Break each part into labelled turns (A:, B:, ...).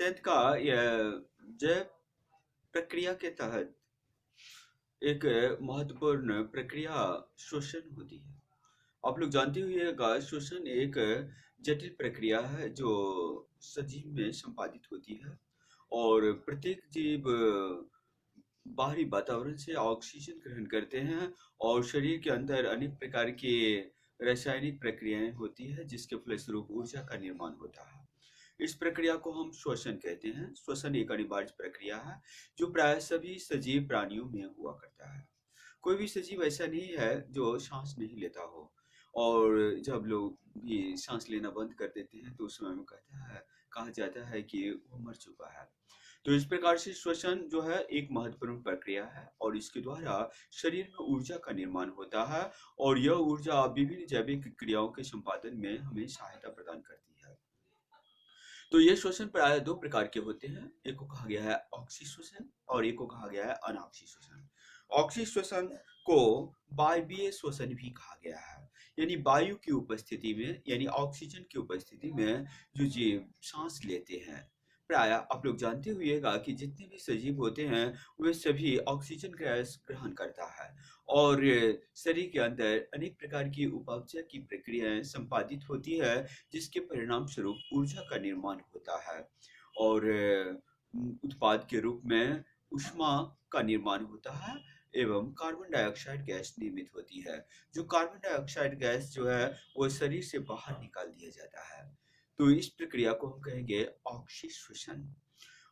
A: तहत का यह जैव प्रक्रिया के तहत एक महत्वपूर्ण प्रक्रिया श्वसन होती है। आप लोग जानते होइएगा श्वसन एक जटिल प्रक्रिया है जो सजीव में संपादित होती है और प्रत्येक जीव बाहरी वातावरण से ऑक्सीजन ग्रहण करते हैं और शरीर के अंदर अनेक प्रकार के रासायनिक प्रक्रियाएं होती है जिसके फलस्वरूप ऊर्जा का निर्माण होता है। इस प्रक्रिया को हम श्वसन कहते हैं। श्वसन एक अनिवार्य प्रक्रिया है जो प्राय सभी सजीव प्राणियों में हुआ करता है। कोई भी सजीव ऐसा नहीं है जो सांस नहीं लेता हो और जब लोग ये सांस लेना बंद कर देते हैं तो उस समय में कहा जाता है कि वो मर चुका है। तो इस प्रकार से श्वसन जो है एक महत्वपूर्ण प्रक्रिया है और इसके द्वारा शरीर में ऊर्जा का निर्माण होता है और यह ऊर्जा विभिन्न जैविक क्रियाओं के संपादन में हमें सहायता प्रदान करती है। तो ये श्वसन प्राय दो प्रकार के होते हैं। एक को कहा गया है ऑक्सी श्वसन और एक को कहा गया है अनॉक्सी श्वसन। ऑक्सी श्वसन को वायवीय श्वसन भी कहा गया है, यानी वायु की उपस्थिति में यानी ऑक्सीजन की उपस्थिति में जो जीव सांस लेते हैं। प्राय आप लोग जानते होइएगा कि जितने भी सजीव होते हैं वे सभी ऑक्सीजन गैस ग्रहण करता है और शरीर के अंदर अनेक प्रकार की उपापचय की प्रक्रियाएं संपादित होती है जिसके परिणाम स्वरूप ऊर्जा का निर्माण होता है और उत्पाद के रूप में ऊष्मा का निर्माण होता है एवं कार्बन डाइऑक्साइड गैस निर्मित होती है। जो कार्बन डाइऑक्साइड गैस जो है वो शरीर से बाहर निकाल दिया जाता है। तो इस प्रक्रिया को हम कहेंगे ऑक्सी श्वसन।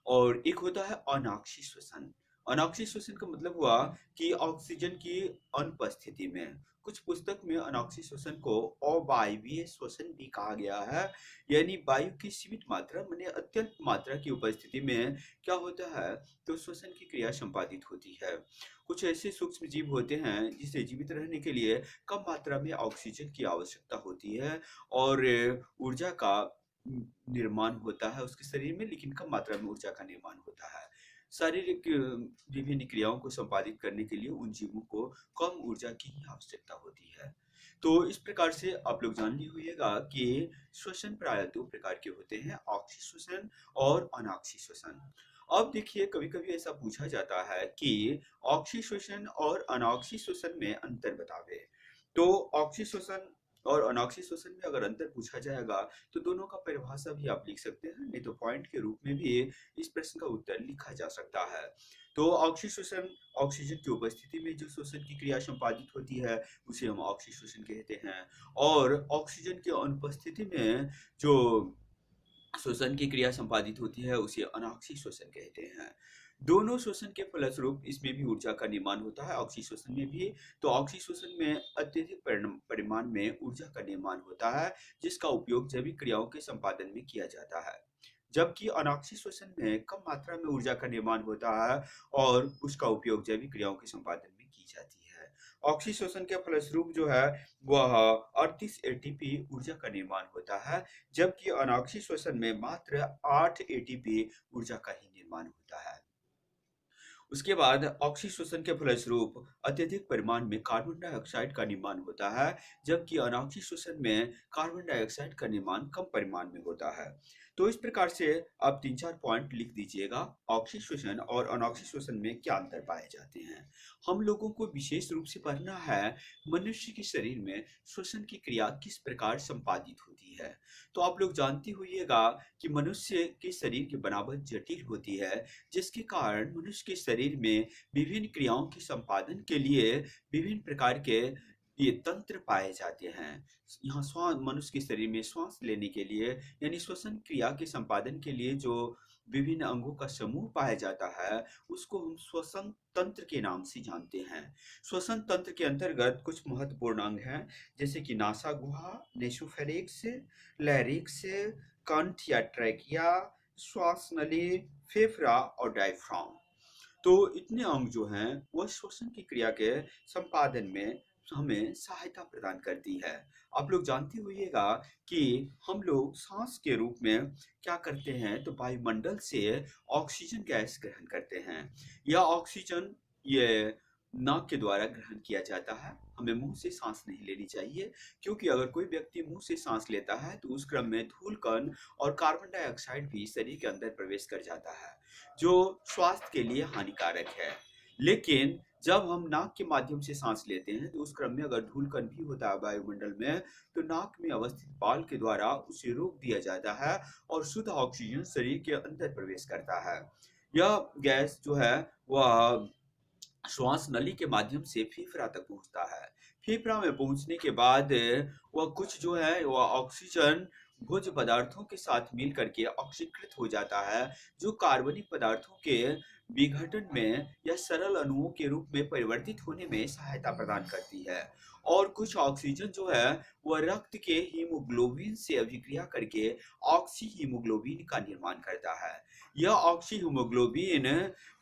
A: और एक होता है अनॉक्सी श्वसन। अनॉक्सी श्वसन का मतलब हुआ कि ऑक्सीजन की अनुपस्थिति में। कुछ पुस्तक में अनॉक्सी श्वसन को अवायवीय श्वसन भी कहा गया है, यानी वायु की सीमित मात्रा माने अत्यल्प मात्रा की उपस्थिति में क्या होता है तो श्वसन की क्रिया संपादित होती है। कुछ ऐसे सूक्ष्म जीव होते हैं जिसे जीवित रहने के लिए कम मात्रा में ऑक्सीजन की आवश्यकता होती है और ऊर्जा का निर्माण होता है उसके शरीर में, लेकिन कम मात्रा में ऊर्जा का निर्माण होता है। शारीरिक विभिन्न क्रियाओं को संपादित करने के लिए उन जीवों को कम ऊर्जा की ही आवश्यकता होती है। तो इस प्रकार से आप लोग जान ली होइएगा कि श्वसन प्राय दो प्रकार के होते हैं, ऑक्सी श्वसन और अनॉक्सी श्वसन। अब देखिए कभी कभी ऐसा पूछा जाता है कि ऑक्सी श्वसन और अनॉक्सी श्वसन में अंतर बतावे। तो ऑक्सी श्वसन और अनॉक्सी श्वसन में अगर अंतर पूछा जाएगा तो दोनों का परिभाषा भी आप लिख सकते हैं, नहीं तो पॉइंट के रूप में भी इस प्रश्न का उत्तर लिखा जा सकता है। तो ऑक्सी श्वसन ऑक्सीजन की उपस्थिति में जो श्वसन की क्रिया संपादित होती है उसे हम ऑक्सी श्वसन कहते हैं और ऑक्सीजन की अनुपस्थिति में जो श्वसन की क्रिया संपादित होती है उसे अनॉक्सी श्वसन कहते हैं। दोनों श्वसन के फलस्वरूप इसमें भी ऊर्जा का निर्माण होता है, ऑक्सी श्वसन में भी। तो ऑक्सी श्वसन में अत्यधिक परिमाण में ऊर्जा का निर्माण होता है जिसका उपयोग जैविक क्रियाओं के संपादन में किया जाता है, जबकि अनॉक्सी श्वसन में कम मात्रा में ऊर्जा का निर्माण होता है और उसका उपयोग जैविक क्रियाओं के संपादन में की जाती है। ऑक्सी श्वसन के फलस्वरूप जो है वह 38 एटीपी ऊर्जा का निर्माण होता है, जबकि अनॉक्सी श्वसन में मात्र 8 एटीपी ऊर्जा का ही निर्माण होता है। उसके बाद ऑक्सी श्वसन के फलस्वरूप अत्यधिक परिमाण में कार्बन डाइऑक्साइड का निर्माण होता है, जबकि अनॉक्सी श्वसन में कार्बन डाइऑक्साइड का निर्माण कम परिमाण में होता है। तो इस प्रकार से आप 3-4 पॉइंट लिख दीजिएगा, ऑक्सी श्वसन और अनॉक्सी श्वसन में क्या अंतर पाए जाते हैं। हम लोगों को विशेष रूप से पढ़ना है मनुष्य के शरीर में श्वसन की क्रिया किस प्रकार संपादित होती है। तो आप लोग जानते होइएगा कि मनुष्य के शरीर की बनावट जटिल होती है, जिसके कारण मनुष्य के शरीर में विभिन्न क्रियाओं के संपादन के लिए विभिन्न प्रकार के ये तंत्र पाए जाते हैं। यहाँ श्वास मनुष्य के शरीर में श्वास लेने के लिए यानी श्वसन क्रिया के संपादन के लिए जो विभिन्न अंगों का समूह पाया जाता है उसको हम श्वसन तंत्र के नाम से जानते हैं। श्वसन तंत्र के अंतर्गत कुछ महत्वपूर्ण अंग हैं जैसे कि नासा गुहा, नेसोफेरिंक्स, लैरिंक्स, कंठ या ट्रैकिया, श्वास नली, फेफड़ा और डायफ्राम। तो इतने अंग जो हैं वह श्वसन की क्रिया के संपादन में हमें सहायता प्रदान करती है। आप लोग जानते होइएगा कि हम लोग सांस के रूप में क्या करते हैं तो वायुमंडल से ऑक्सीजन गैस ग्रहण करते हैं। यह ऑक्सीजन ये नाक के द्वारा ग्रहण किया जाता है। हमें मुंह से सांस नहीं लेनी चाहिए, क्योंकि अगर कोई व्यक्ति मुंह से सांस लेता है तो उस क्रम में धूल कण और कार्बन डाइऑक्साइड भी शरीर के अंदर प्रवेश कर जाता है, जो स्वास्थ्य के लिए हानिकारक है। लेकिन जब हम नाक के माध्यम से सांस लेते हैं तो उस क्रम में अगर धूल कण भी होता है वायुमंडल में, तो नाक में अवस्थित बाल के द्वारा उसे रोक दिया जाता है और शुद्ध ऑक्सीजन शरीर के अंदर प्रवेश करता है। यह गैस जो है वह श्वास नली के माध्यम से फेफड़ा तक पहुंचता है। फेफड़ा में पहुंचने के बाद वह कुछ जो है वह ऑक्सीजन भोज्य पदार्थों के साथ मिल करके ऑक्सीकृत हो जाता है, जो कार्बनिक पदार्थों के विघटन में या सरल अणुओं के रूप में परिवर्तित होने में सहायता प्रदान करती है। और कुछ ऑक्सीजन जो है वह रक्त के हीमोग्लोबिन से अभिक्रिया करके ऑक्सी हीमोग्लोबिन का निर्माण करता है। यह ऑक्सी हीमोग्लोबिन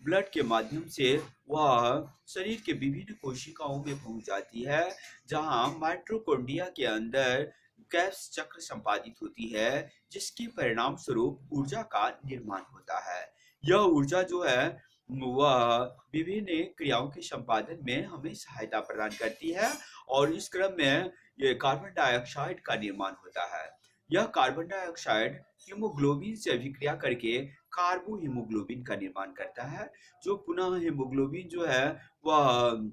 A: ब्लड के माध्यम से वह शरीर के विभिन्न कोशिकाओं में पहुंच जाती है, जहां माइटोकॉन्ड्रिया के अंदर गैस चक्र संपादित होती है, जिसके परिणाम स्वरूप ऊर्जा का निर्माण होता है। यह ऊर्जा जो है वह विभिन्न क्रियाओं के संपादन में हमें सहायता प्रदान करती है, और इस क्रम में ये कार्बन डाइऑक्साइड का निर्माण होता है। यह कार्बन डाइऑक्साइड हीमोग्लोबिन से अभिक्रिया करके कार्बो हीमोग्लोबिन का निर्माण करता है, जो पुनः हीमोग्लोबिन जो है वह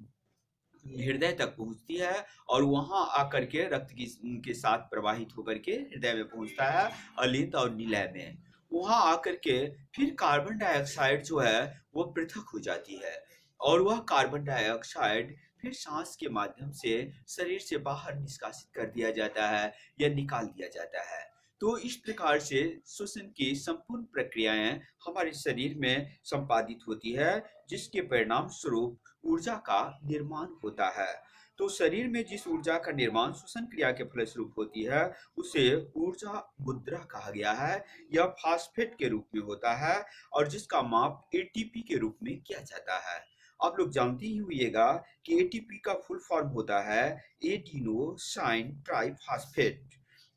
A: हृदय तक पहुंचती है और वहां आकर के रक्त की के साथ प्रवाहित होकर के हृदय में पहुंचता है, अलिंद और निलय में। वहां आकर के फिर कार्बन डाइऑक्साइड जो है वो पृथक हो जाती है, और वह कार्बन डाइऑक्साइड फिर सांस के माध्यम से शरीर से बाहर निष्कासित कर दिया जाता है या निकाल दिया जाता है। तो इस प्रकार से श्वसन की संपूर्ण प्रक्रियाएं हमारे शरीर में संपादित होती है, जिसके परिणाम स्वरूप ऊर्जा का निर्माण होता है। तो शरीर में जिस ऊर्जा का निर्माण श्वसन क्रिया के फलस्वरूप होती है, उसे ऊर्जा मुद्रा कहा गया है। यह फास्फेट के रूप में होता है और जिसका माप एटीपी के रूप में किया जाता है। आप लोग जानते ही होइएगा कि एटीपी का फुल फॉर्म होता है एडिनोसाइन ट्राइफॉस्फेट,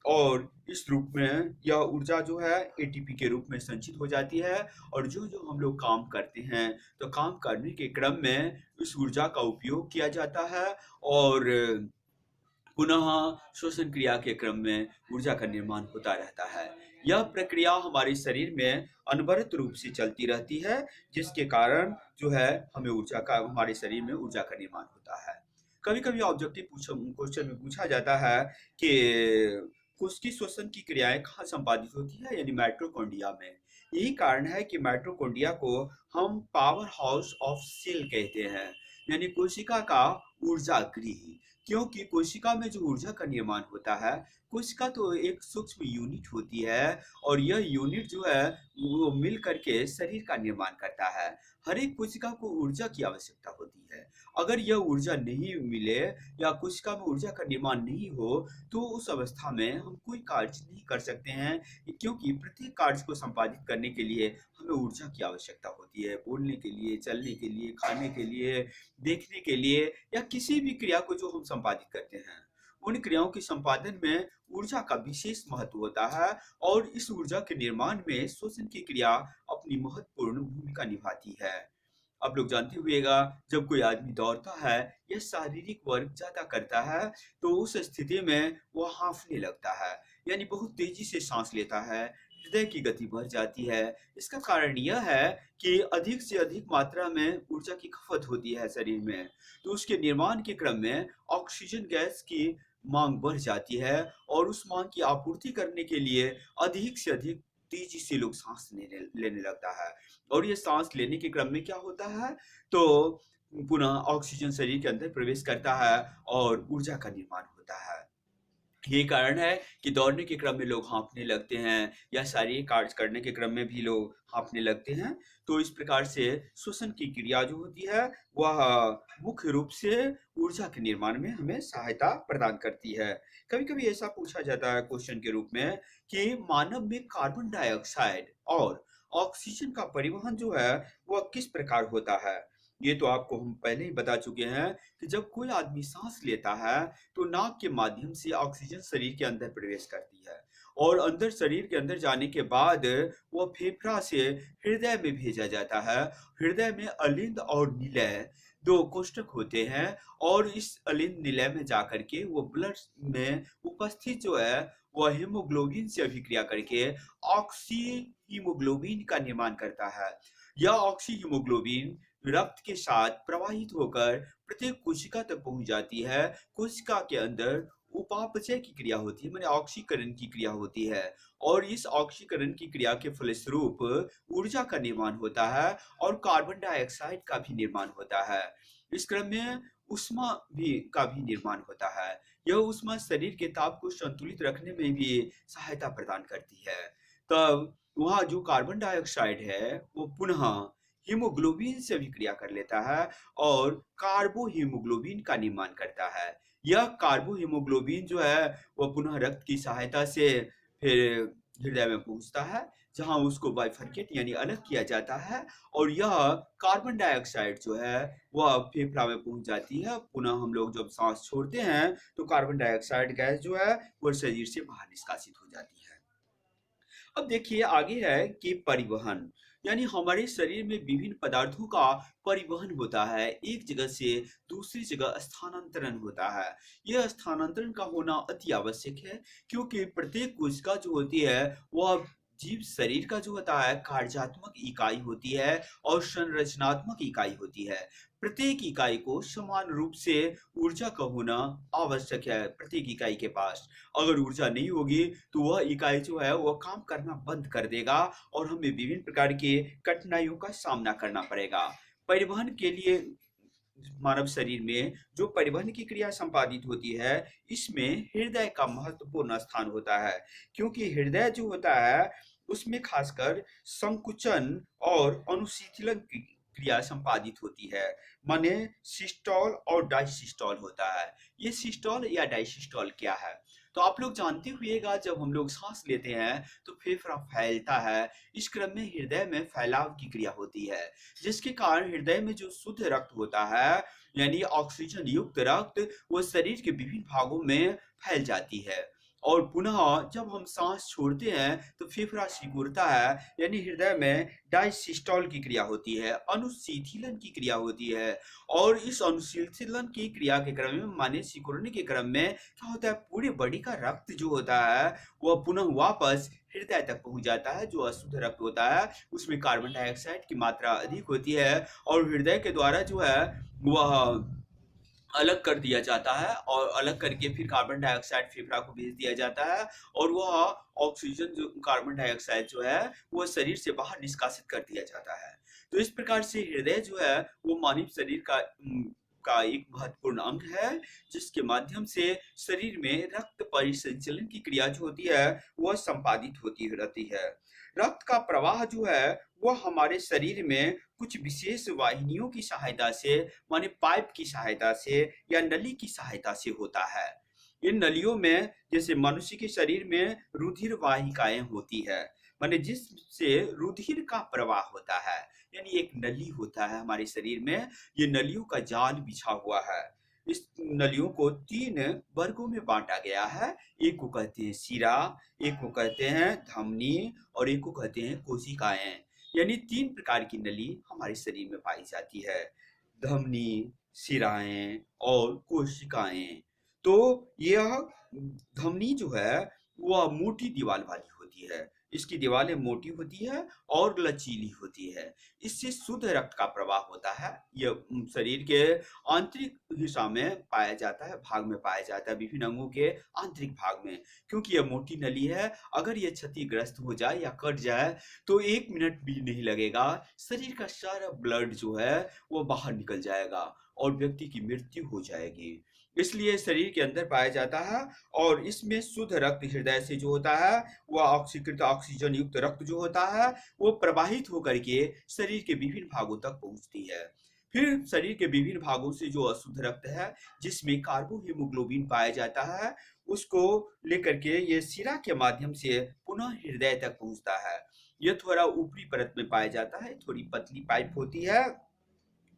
A: और इस रूप में यह ऊर्जा जो है एटीपी के रूप में संचित हो जाती है। और जो जो हम लोग काम करते हैं, तो काम करने के क्रम में इस ऊर्जा का उपयोग किया जाता है, और पुनः श्वसन क्रिया के क्रम में ऊर्जा का निर्माण होता रहता है। यह प्रक्रिया हमारे शरीर में अनवरत रूप से चलती रहती है, जिसके कारण जो है हमारे शरीर में ऊर्जा का निर्माण होता है। कभी कभी ऑब्जेक्टिव क्वेश्चन में पूछा जाता है कि उसकी श्वसन की क्रियाएं कहाँ संपादित होती है, यानी माइटोकॉन्ड्रिया में। यही कारण है कि माइटोकॉन्ड्रिया को हम पावर हाउस ऑफ सेल कहते हैं, यानी कोशिका का ऊर्जा गृह। क्योंकि कोशिका में जो ऊर्जा का निर्माण होता है, कोशिका तो एक सूक्ष्म यूनिट होती है, और यह यूनिट जो है वो मिल करके शरीर का निर्माण करता है। हर एक कोशिका को ऊर्जा की आवश्यकता होती है। अगर यह ऊर्जा नहीं मिले या कोशिका में ऊर्जा का निर्माण नहीं हो, तो उस अवस्था में हम कोई कार्य नहीं कर सकते हैं, क्योंकि प्रत्येक कार्य को संपादित करने के लिए हमें ऊर्जा की आवश्यकता होती है। बोलने के लिए, चलने के लिए, खाने के लिए, देखने के लिए, या किसी भी क्रिया को जो हम संपादित करते हैं, उन क्रियाओं के संपादन में ऊर्जा का विशेष महत्व होता है। और इस ऊर्जा के निर्माण में श्वसन की क्रिया अपनी महत्वपूर्ण भूमिका निभाती है। आप लोग जानते हुएगा, जब कोई आदमी दौड़ता है या शारीरिक वर्क ज्यादा करता है, तो उस स्थिति में वह हांफने लगता है, यानी बहुत तेजी से सांस लेता है, हृदय की गति बढ़ जाती है। इसका कारण यह है कि अधिक से अधिक मात्रा में ऊर्जा की खपत होती है शरीर में, तो उसके निर्माण के क्रम में ऑक्सीजन गैस की मांग बढ़ जाती है, और उस मांग की आपूर्ति करने के लिए अधिक से अधिक तेजी से लोग सांस लेने लगता है। और ये सांस लेने के क्रम में क्या होता है, तो पुनः ऑक्सीजन शरीर के अंदर प्रवेश करता है और ऊर्जा का निर्माण होता है। यही कारण है कि दौड़ने के क्रम में लोग हाँफने लगते हैं, या शारीरिक कार्य करने के क्रम में भी लोग हाँफने लगते हैं। तो इस प्रकार से श्वसन की क्रिया जो होती है वह मुख्य रूप से ऊर्जा के निर्माण में हमें सहायता प्रदान करती है। कभी कभी ऐसा पूछा जाता है क्वेश्चन के रूप में कि मानव में कार्बन डाइऑक्साइड और ऑक्सीजन का परिवहन जो है वह किस प्रकार होता है। ये तो आपको हम पहले ही बता चुके हैं कि जब कोई आदमी सांस लेता है, तो नाक के माध्यम से ऑक्सीजन शरीर के अंदर प्रवेश करती है, और अंदर शरीर के अंदर जाने के बाद वह फेफड़ा से हृदय में भेजा जाता है। हृदय में अलिंद और निलय दो कोष्ठक होते हैं और इस अलिंद निलय में जाकर के वो ब्लड में उपस्थित जो है वह हीमोग्लोबिन से अभिक्रिया करके ऑक्सी हीमोग्लोबिन का निर्माण करता है। यह ऑक्सी हीमोग्लोबिन रक्त के साथ प्रवाहित होकर प्रत्येक कोशिका तक पहुंच जाती है। कोशिका के अंदर उपापचय की क्रिया होती है, माने ऑक्सीकरण की क्रिया होती है और इस ऑक्सीकरण की क्रिया के फलस्वरूप ऊर्जा का निर्माण होता है और कार्बन डाइऑक्साइड का भी निर्माण होता है। इस क्रम में ऊष्मा भी का भी निर्माण होता है। यह ऊष्मा शरीर के ताप को संतुलित रखने में भी सहायता प्रदान करती है। तब वहाँ जो कार्बन डाइऑक्साइड है वो पुनः हीमोग्लोबिन से अभिक्रिया कर लेता है और कार्बोहीमोग्लोबिन का निर्माण करता है। यह कार्बोहीमोग्लोबिन जो है वह पुनः रक्त की सहायता से फिर हृदय में पहुंचता है, जहां उसको बाइफरकेट यानी अलग किया जाता है और यह कार्बन डाइऑक्साइड जो है वह फेफड़ा में पहुंच जाती है। पुनः हम लोग जब सांस छोड़ते हैं तो कार्बन डाइऑक्साइड गैस जो है वह शरीर से बाहर निष्कासित हो जाती है। अब देखिए आगे है कि परिवहन, यानी हमारे शरीर में विभिन्न पदार्थों का परिवहन होता है, एक जगह से दूसरी जगह स्थानांतरण होता है। यह स्थानांतरण का होना अति आवश्यक है क्योंकि प्रत्येक कोशिका जो होती है वह जीव शरीर का जो होता है कार्यात्मक इकाई होती है और संरचनात्मक इकाई होती है। प्रत्येक इकाई को समान रूप से ऊर्जा का होना आवश्यक है प्रत्येक इकाई के पास। अगर ऊर्जा नहीं होगी तो वह इकाई जो है वह काम करना बंद कर देगा और हमें विभिन्न प्रकार के कठिनाइयों का सामना करना पड़ेगा। परिवहन के लिए मानव शरीर में जो परिवहन की क्रिया संपादित होती है इसमें हृदय का महत्वपूर्ण स्थान होता है, क्योंकि हृदय जो होता है उसमें खासकर संकुचन और अनुशीतलन की क्रिया संपादित होती है। माने सिस्टोल और डायसिस्टोल होता है। ये सिस्टोल या डायसिस्टोल क्या है? तो आप लोग जानते हुएगा जब हम लोग सांस लेते हैं तो फेफड़ा फैलता है। इस क्रम में हृदय में फैलाव की क्रिया होती है, जिसके कारण हृदय में जो शुद्ध रक्त होता है यानी ऑक्सीजन युक्त रक्त वो शरीर के विभिन्न भागों में फैल जाती है और पुनः जब हम सांस छोड़ते हैं तो फेफड़ा सिकुड़ता है, यानी हृदय में डायसिस्टोल की क्रिया होती है, अनुशीतलन की क्रिया होती है और इस अनुशीतलन की क्रिया के क्रम में माने सिकुड़ने के क्रम में क्या होता है पूरी बॉडी का रक्त जो होता है वह पुनः वापस हृदय तक पहुंच जाता है। जो अशुद्ध रक्त होता है उसमें कार्बन डाइऑक्साइड की मात्रा अधिक होती है और हृदय के द्वारा जो है वह अलग कर दिया जाता है और अलग करके फिर कार्बन डाइऑक्साइड फेफड़ा को भेज दिया जाता है और वह ऑक्सीजन जो कार्बन डाइऑक्साइड जो है वो शरीर से बाहर निष्कासित कर दिया जाता है। तो इस प्रकार से हृदय जो है वो मानव शरीर का एक महत्वपूर्ण अंग है, जिसके माध्यम से शरीर में रक्त परिसंचलन की क्रिया जो होती है वह संपादित होती रहती है। रक्त का प्रवाह जो है वह हमारे शरीर में कुछ विशेष वाहिनियों की सहायता से माने पाइप की सहायता से या नली की सहायता से होता है। इन नलियों में जैसे मनुष्य के शरीर में रुधिर वाहिकाएं होती है, माने जिससे रुधिर का प्रवाह होता है, यानी एक नली होता है हमारे शरीर में। ये नलियों का जाल बिछा हुआ है। इस नलियों को 3 वर्गों में बांटा गया है। एक को कहते हैं शिरा, एक को कहते हैं धमनी और एक को कहते हैं कोशिकाएं। यानी 3 प्रकार की नली हमारे शरीर में पाई जाती है, धमनी, शिराएं और कोशिकाएं। तो यह धमनी जो है वह मोटी दीवार वाली होती है। इसकी दीवारें मोटी होती है और लचीली होती है। इससे शुद्ध रक्त का प्रवाह होता है। यह शरीर के आंतरिक हिस्सा में पाया जाता है, भाग में पाया जाता है, विभिन्न अंगों के आंतरिक भाग में। क्योंकि यह मोटी नली है, अगर यह क्षतिग्रस्त हो जाए या कट जाए तो 1 मिनट भी नहीं लगेगा, शरीर का सारा ब्लड जो है वो बाहर निकल जाएगा और व्यक्ति की मृत्यु हो जाएगी। इसलिए शरीर के अंदर पाया जाता है और इसमें शुद्ध रक्त हृदय से जो होता है वह ऑक्सीकृत ऑक्सीजन युक्त रक्त जो होता है वो प्रवाहित होकर के शरीर के विभिन्न भागों तक पहुंचती है। फिर शरीर के विभिन्न भागों से जो अशुद्ध रक्त है जिसमें कार्बोहीमोग्लोबिन पाया जाता है उसको लेकर के ये शिरा के माध्यम से पुनः हृदय तक पहुंचता है। यह थोड़ा ऊपरी परत में पाया जाता है, थोड़ी पतली पाइप होती है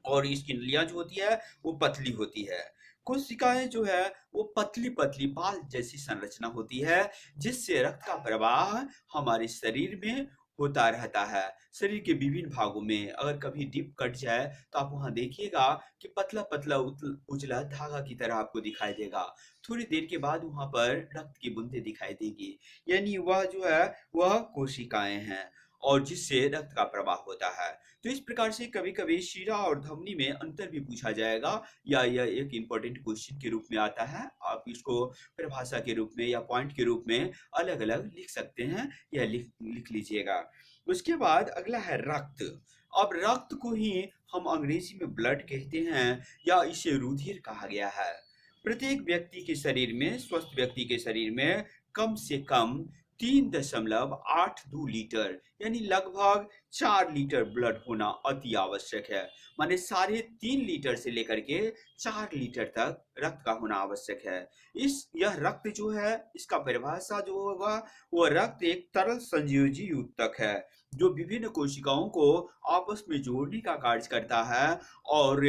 A: और इसकी नलियां जो होती है वो पतली होती है। कोशिकाएं जो है वो पतली पतली बाल जैसी संरचना होती है, जिससे रक्त का प्रवाह हमारे शरीर में होता रहता है। शरीर के विभिन्न भागों में अगर कभी डिप कट जाए तो आप वहाँ देखिएगा कि पतला-पतला उजला धागा की तरह आपको दिखाई देगा। थोड़ी देर के बाद वहाँ पर रक्त की बूंदें दिखाई देंगी। यानी वह जो है वह कोशिकाएँ हैं और जिससे रक्त का प्रवाह होता है। तो इस प्रकार से कभी-कभी शिरा और धमनी में अंतर भी पूछा जाएगा या यह एक इम्पोर्टेंट क्वेश्चन के रूप में आता है। आप इसको परिभाषा के रूप में या पॉइंट के रूप में अलग-अलग लिख सकते हैं, यह लिख लिख लीजिएगा। उसके बाद अगला है रक्त। अब रक्त को ही हम अंग्रेजी में ब्लड कहते हैं या इसे रुधिर कहा गया है। प्रत्येक व्यक्ति के शरीर में, स्वस्थ व्यक्ति के शरीर में कम से कम 3.82 लीटर यानी लगभग 4 लीटर ब्लड होना अति आवश्यक है। माने 3.5 लीटर से लेकर के 4 लीटर तक रक्त का होना आवश्यक है। यह रक्त जो है, इसका परिभाषा जो होगा, वो रक्त एक तरल संयोजी ऊतक है जो विभिन्न कोशिकाओं को आपस में जोड़ने का कार्य करता है और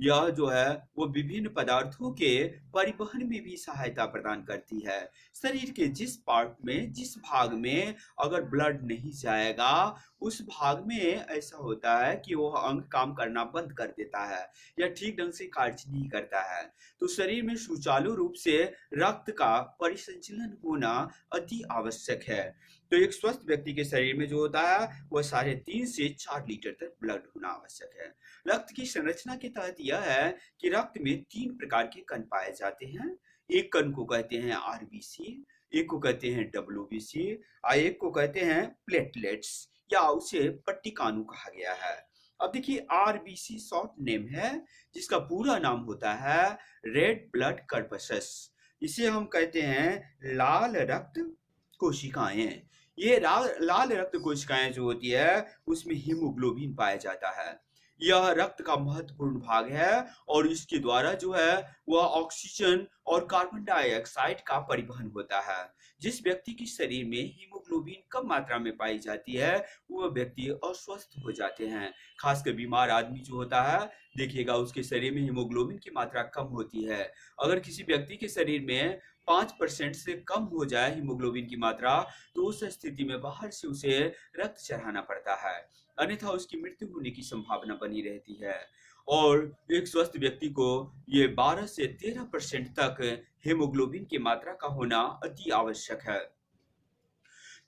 A: यह जो है वो विभिन्न पदार्थों के परिवहन में भी सहायता प्रदान करती है। शरीर के जिस पार्ट में, जिस भाग में अगर ब्लड नहीं जाएगा, उस भाग में ऐसा होता है कि वह अंग काम करना बंद कर देता है या ठीक ढंग से कार्य नहीं करता है। तो शरीर में सुचारू रूप से रक्त का परिसंचलन होना अति आवश्यक है। तो एक स्वस्थ व्यक्ति के शरीर में जो होता है वह 3.5 से 4 लीटर तक ब्लड होना आवश्यक है। रक्त की संरचना के तहत यह है कि रक्त में 3 प्रकार के कण पाए जाते हैं। एक कण को कहते हैं आरबीसी, एक को कहते हैं डब्ल्यूबीसी और एक को कहते हैं प्लेटलेट्स या उसे पट्टिकानु कहा गया है। अब देखिए, आरबीसी शॉर्ट नेम है जिसका पूरा नाम होता है रेड ब्लड कर्पसस। इसे हम कहते हैं लाल रक्त कोशिकाएं। ये लाल रक्त कोशिकाएं जो होती है उसमें हीमोग्लोबिन पाया जाता है। यह रक्त का महत्वपूर्ण भाग है और इसके द्वारा जो है वह ऑक्सीजन और कार्बन डाइऑक्साइड का परिवहन होता है। जिस व्यक्ति के शरीर में हीमोग्लोबिन कम मात्रा में पाई जाती है वह व्यक्ति अस्वस्थ हो जाते हैं। खासकर बीमार आदमी जो होता है, देखिएगा उसके शरीर में हीमोग्लोबिन की मात्रा कम होती है। अगर किसी व्यक्ति के शरीर में 5% से कम हो जाए हीमोग्लोबिन की मात्रा, तो उस स्थिति में बाहर से उसे रक्त चढ़ाना पड़ता है, अन्यथा उसकी मृत्यु होने की संभावना बनी रहती है। और एक स्वस्थ व्यक्ति को ये 12 से 13% तक हीमोग्लोबिन की मात्रा का होना अति आवश्यक है।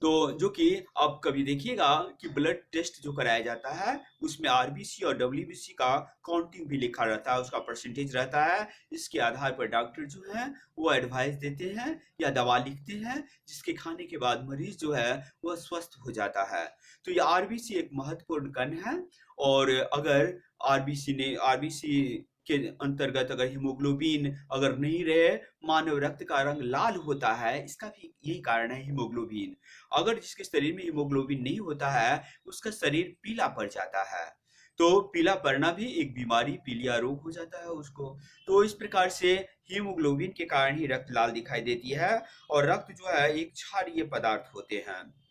A: तो जो कि आप कभी देखिएगा कि ब्लड टेस्ट जो कराया जाता है उसमें आरबीसी और डब्ल्यूबीसी का काउंटिंग भी लिखा रहता है, उसका परसेंटेज रहता है। इसके आधार पर डॉक्टर जो है वो एडवाइस देते हैं या दवा लिखते हैं जिसके खाने के बाद मरीज जो है वह स्वस्थ हो जाता है। तो ये आरबीसी एक महत्वपूर्ण कण है और अगर आरबीसी के अंतर्गत अगर हीमोग्लोबिन अगर नहीं रहे, मानव रक्त का रंग लाल होता है, इसका भी यही कारण है हीमोग्लोबिन। अगर जिसके शरीर में हीमोग्लोबिन नहीं होता है उसका शरीर पीला पड़ जाता है। तो पीला पड़ना भी एक बीमारी, पीलिया रोग हो जाता है उसको। तो इस प्रकार से हीमोग्लोबिन के कारण ही रक्त लाल दिखाई देती है और रक्त जो है एक क्षारीय पदार्थ होते हैं।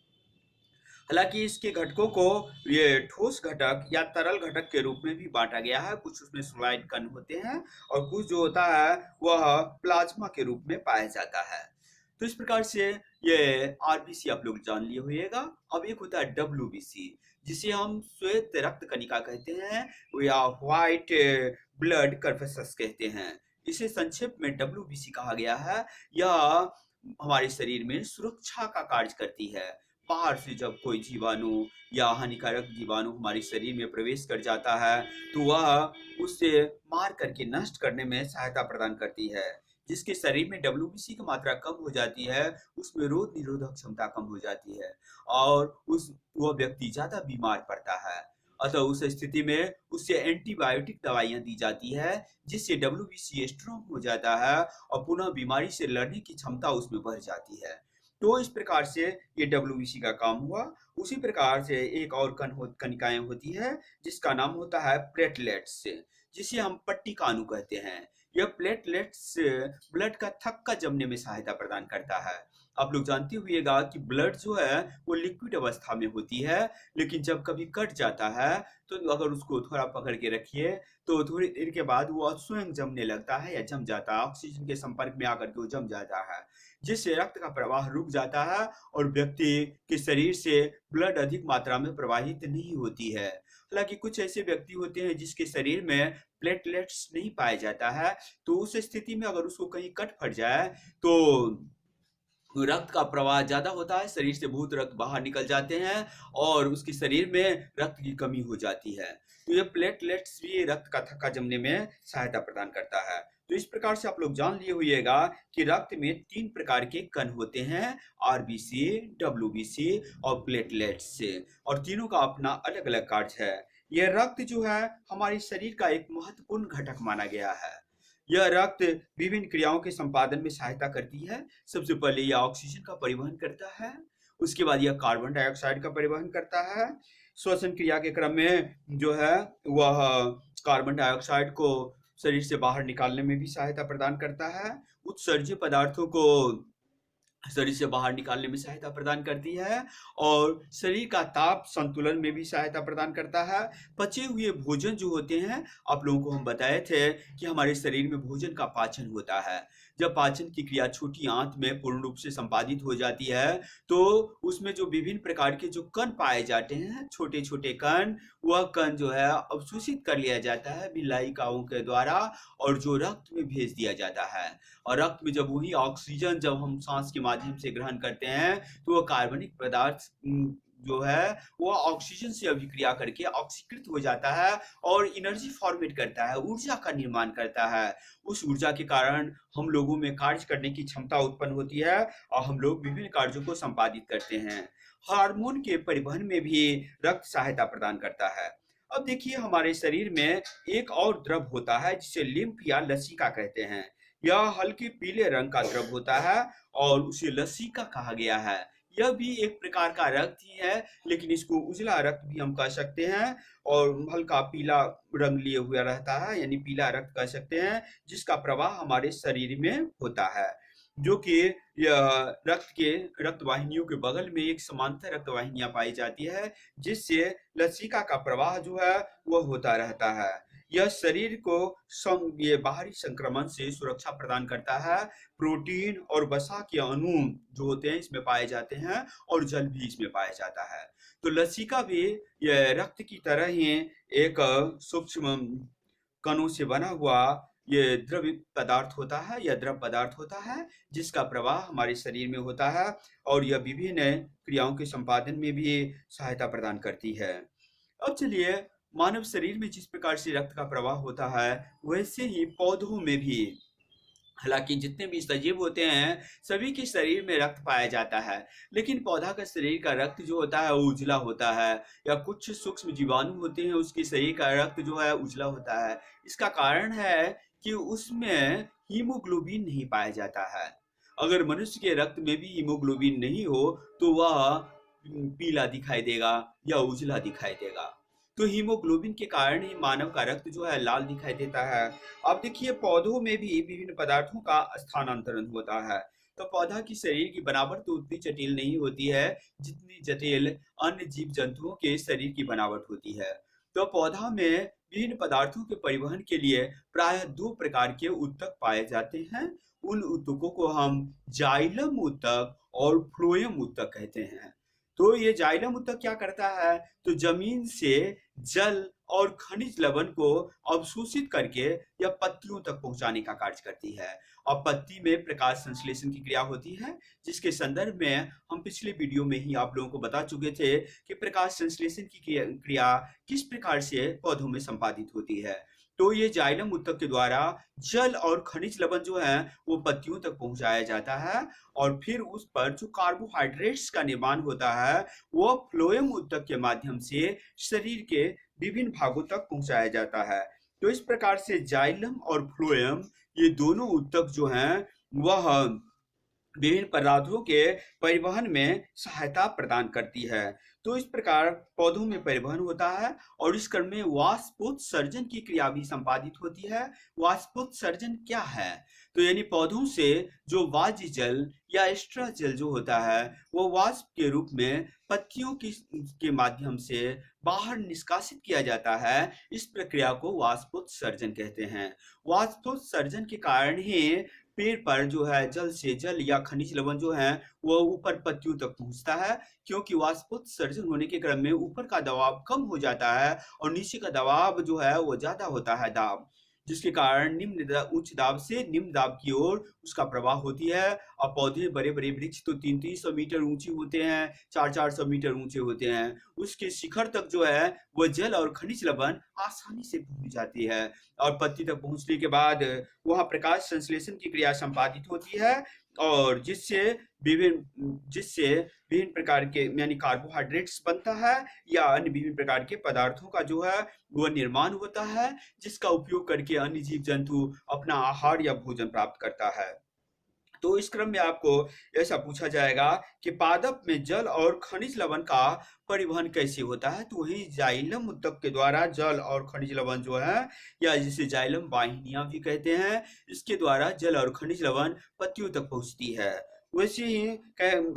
A: हालांकि इसके घटकों को ये ठोस घटक या तरल घटक के रूप में भी बांटा गया है। कुछ उसमें स्लाइड कण होते हैं और कुछ जो होता है वह प्लाज्मा के रूप में पाया जाता है। तो इस प्रकार से ये आरबीसी आप लोग जान लिए होइएगा। अब एक होता है डब्ल्यूबीसी जिसे हम श्वेत रक्त कणिका कहते हैं या व्हाइट ब्लड कर्पसस कहते हैं। इसे संक्षेप में डब्ल्यूबीसी कहा गया है। यह हमारे शरीर में सुरक्षा का कार्य करती है। बाहर से जब कोई जीवाणु या हानिकारक जीवाणु हमारे शरीर में प्रवेश कर जाता है तो वह उसे मार करके नष्ट करने में सहायता प्रदान करती है। जिसके शरीर में डब्ल्यूबीसी की मात्रा कम हो जाती है उसमें रोग निरोधक क्षमता कम हो जाती है और वह व्यक्ति ज्यादा बीमार पड़ता है। अतः उस स्थिति में उससे एंटीबायोटिक दवाइयां दी जाती है जिससे डब्ल्यूबीसी स्ट्रांग हो जाता है और पुनः बीमारी से लड़ने की क्षमता उसमें बढ़ जाती है। तो इस प्रकार से ये डब्ल्यूबीसी का काम हुआ। उसी प्रकार से एक और कणिकाएं होती है जिसका नाम होता है प्लेटलेट्स, जिसे हम पट्टिकानु कहते हैं। यह प्लेटलेट्स ब्लड का थक्का जमने में सहायता प्रदान करता है। आप लोग जानते हुएगा कि ब्लड जो है वो लिक्विड अवस्था में होती है, लेकिन जब कभी कट जाता है तो अगर उसको थोड़ा पकड़ के रखिए तो थोड़ी देर के बाद वो स्वयं जमने लगता है या जम जाता है, ऑक्सीजन के संपर्क में आकर के वो जम जाता है। जिससे रक्त का प्रवाह रुक जाता है और व्यक्ति के शरीर से ब्लड अधिक मात्रा में प्रवाहित नहीं होती है। हालांकि कुछ ऐसे व्यक्ति होते हैं जिसके शरीर में प्लेटलेट्स नहीं पाया जाता है, तो उस स्थिति में अगर उसको कहीं कट फट जाए तो रक्त का प्रवाह ज्यादा होता है, शरीर से बहुत रक्त बाहर निकल जाते हैं और उसके शरीर में रक्त की कमी हो जाती है। तो ये प्लेटलेट्स भी रक्त का थक्का जमने में सहायता प्रदान करता है। तो इस प्रकार से आप लोग जान लिए होइएगा कि रक्त में 3 प्रकार के कण होते हैं, आरबीसी, डब्ल्यूबीसी और प्लेटलेट्स से, और तीनों का अपना अलग अलग कार्य है। यह रक्त जो है हमारे शरीर का एक महत्वपूर्ण घटक माना गया है। यह रक्त विभिन्न क्रियाओं के संपादन में सहायता करती है। सबसे पहले यह ऑक्सीजन का परिवहन करता है, उसके बाद यह कार्बन डाइऑक्साइड का परिवहन करता है। श्वसन क्रिया के क्रम में जो है वह कार्बन डाइऑक्साइड को शरीर से बाहर निकालने में भी सहायता प्रदान करता है। उत्सर्ज्य पदार्थों को शरीर से बाहर निकालने में सहायता प्रदान करती है और शरीर का ताप संतुलन में भी सहायता प्रदान करता है। पचे हुए भोजन जो होते हैं, आप लोगों को हम बताए थे कि हमारे शरीर में भोजन का पाचन होता है। जब पाचन की क्रिया छोटी आंत में पूर्ण रूप से संपादित हो जाती है तो उसमें जो विभिन्न प्रकार के जो कण पाए जाते हैं, छोटे छोटे कण, वह कण जो है अवशोषित कर लिया जाता है विलायिकाओं के द्वारा और जो रक्त में भेज दिया जाता है। और रक्त में जब वही ऑक्सीजन जब हम सांस के माध्यम से ग्रहण करते हैं तो वह कार्बनिक पदार्थ जो है वह ऑक्सीजन से अभिक्रिया करके ऑक्सीकृत हो जाता है और एनर्जी फॉर्मेट करता है, ऊर्जा का निर्माण करता है। उस ऊर्जा के कारण हम लोगों में कार्य करने की क्षमता उत्पन्न होती है और हम लोग विभिन्न कार्यों को संपादित करते हैं। हार्मोन के परिवहन में भी रक्त सहायता प्रदान करता है। अब देखिए, हमारे शरीर में एक और द्रव होता है जिसे लिम्फ या लसिका कहते हैं। यह हल्के पीले रंग का द्रव होता है और उसे लसिका कहा गया है। यह भी एक प्रकार का रक्त ही है, लेकिन इसको उजला रक्त भी हम कह सकते हैं और हल्का पीला रंग लिए हुआ रहता है, यानी पीला रक्त कह सकते हैं, जिसका प्रवाह हमारे शरीर में होता है। जो कि यह रक्त के रक्त वाहिनियों के बगल में एक समांतर रक्त वाहिनियां पाई जाती है, जिससे लसिका का प्रवाह जो है वह होता रहता है। यह शरीर को ये बाहरी संक्रमण से सुरक्षा प्रदान करता है। प्रोटीन और वसा के अणु जो होते हैं इसमें पाए जाते हैं और जल भी इसमें पाया जाता है। तो लसिका भी यह रक्त की तरह ही एक सूक्ष्म कणों से बना हुआ ये द्रव पदार्थ होता है, यह द्रव पदार्थ होता है जिसका प्रवाह हमारे शरीर में होता है और यह विभिन्न क्रियाओं के संपादन में भी सहायता प्रदान करती है। अब चलिए, मानव शरीर में जिस प्रकार से रक्त का प्रवाह होता है वैसे ही पौधों में भी, हालांकि जितने भी सजीव होते हैं सभी के शरीर में रक्त पाया जाता है, लेकिन पौधा का शरीर का रक्त जो होता है वो उजला होता है, या कुछ सूक्ष्म जीवाणु होते हैं उसके शरीर का रक्त जो है उजला होता है। इसका कारण है कि उसमें हीमोग्लोबिन नहीं पाया जाता है। अगर मनुष्य के रक्त में भी हीमोग्लोबिन नहीं हो तो वह पीला दिखाई देगा या उजला दिखाई देगा। तो हीमोग्लोबिन के कारण ही मानव का रक्त जो है लाल दिखाई देता है। अब देखिए, पौधों में भी विभिन्न पदार्थों का स्थानांतरण होता है। तो पौधा की शरीर की बनावट तो उतनी जटिल नहीं होती है जितनी जटिल अन्य जीव जंतुओं के शरीर की बनावट होती है। तो पौधा में विभिन्न पदार्थों के परिवहन के लिए प्रायः 2 प्रकार के ऊतक पाए जाते हैं। उन ऊतकों को हम जाइलम ऊतक और फ्लोएम ऊतक कहते हैं। तो ये जाइलम ऊतक क्या करता है, तो जमीन से जल और खनिज लवण को अवशोषित करके या पत्तियों तक पहुंचाने का कार्य करती है। और पत्ती में प्रकाश संश्लेषण की क्रिया होती है, जिसके संदर्भ में हम पिछले वीडियो में ही आप लोगों को बता चुके थे कि प्रकाश संश्लेषण की क्रिया किस प्रकार से पौधों में संपादित होती है। तो ये जाइलम ऊतक के द्वारा जल और खनिज लवण जो है वो पत्तियों तक पहुंचाया जाता है और फिर उस पर जो कार्बोहाइड्रेट्स का निर्माण होता है वो फ्लोएम ऊतक के माध्यम से शरीर के विभिन्न भागों तक पहुंचाया जाता है। तो इस प्रकार से जाइलम और फ्लोएम ये दोनों ऊतक जो हैं वह विभिन्न पदार्थों के परिवहन में सहायता प्रदान करती है। तो इस प्रकार पौधों में परिवहन होता है और इस क्रम में वाष्पोत्सर्जन की क्रिया भी संपादित होती है। वाष्पोत्सर्जन क्या है, तो यानी पौधों से जो वाज्य जल या एक्स्ट्रा जल जो होता है वो वाष्प के रूप में पत्तियों के माध्यम से बाहर निष्कासित किया जाता है। इस प्रक्रिया को वाष्पोत्सर्जन कहते हैं। वाष्पोत्सर्जन के कारण ही पेड़ पर जो है जल से जल या खनिज लवण जो है वो ऊपर पत्तियों तक पहुंचता है, क्योंकि वाष्पोत्सर्जन होने के क्रम में ऊपर का दबाव कम हो जाता है और नीचे का दबाव जो है वो ज्यादा होता है दाब, जिसके कारण उच्च दाब से निम्न दाब की ओर उसका प्रवाह होती है। और पौधे बड़े बड़े वृक्ष तो 300-300 मीटर ऊंचे होते हैं, 400-400 मीटर ऊंचे होते हैं। उसके शिखर तक जो है वो जल और खनिज लवण आसानी से पहुंच जाती है, और पत्ती तक पहुंचने के बाद वहां प्रकाश संश्लेषण की क्रिया संपादित होती है, और जिससे विभिन्न प्रकार के यानी कार्बोहाइड्रेट्स बनता है या अन्य विभिन्न प्रकार के पदार्थों का जो है वह निर्माण होता है, जिसका उपयोग करके अन्य जीव जंतु अपना आहार या भोजन प्राप्त करता है। तो इस क्रम में आपको ऐसा पूछा जाएगा कि पादप में जल और खनिज लवण का परिवहन कैसे होता है, तो वही जाइलम ऊतक के द्वारा जल और खनिज लवण जो है, या जिसे जाइलम वाहिनियां भी कहते हैं, इसके द्वारा जल और खनिज लवण पत्तियों तक पहुंचती है। वैसे ही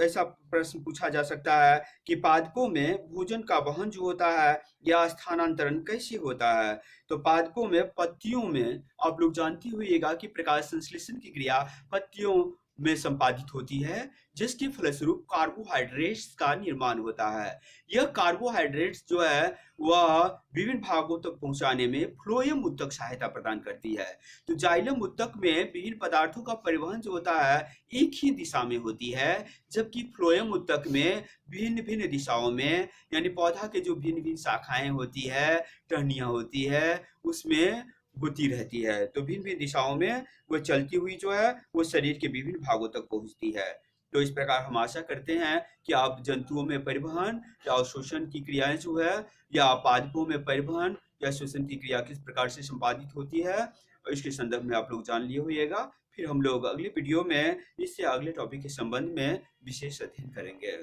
A: ऐसा प्रश्न पूछा जा सकता है कि पादपों में भोजन का वहन जो होता है या स्थानांतरण कैसे होता है। तो पादपों में पत्तियों में आप लोग जानते होइएगा कि प्रकाश संश्लेषण की क्रिया पत्तियों में संपादित होती है, जिसके फलस्वरूप कार्बोहाइड्रेट्स का निर्माण होता है। यह कार्बोहाइड्रेट्स जो है वह विभिन्न भागों तक पहुंचाने में फ्लोएम ऊतक सहायता प्रदान करती है। तो जाइलम ऊतक में विभिन्न पदार्थों का परिवहन जो होता है एक ही दिशा में होती है, जबकि फ्लोएम ऊतक में भिन्न भिन्न दिशाओं में, यानी पौधा के जो भिन्न भिन्न शाखाएं होती है, टहनियां होती है, उसमें होती रहती है। तो भिन्न भिन्न दिशाओं में वो चलती हुई जो है वो शरीर के विभिन्न भागों तक पहुंचती है। तो इस प्रकार हम आशा करते हैं कि आप जंतुओं में परिवहन या शोषण की क्रियाएं जो है, या पादपों में परिवहन या शोषण की क्रिया किस प्रकार से संपादित होती है, और इसके संदर्भ में आप लोग जान लिए होइएगा। फिर हम लोग अगले वीडियो में इससे अगले टॉपिक के संबंध में विशेष अध्ययन करेंगे।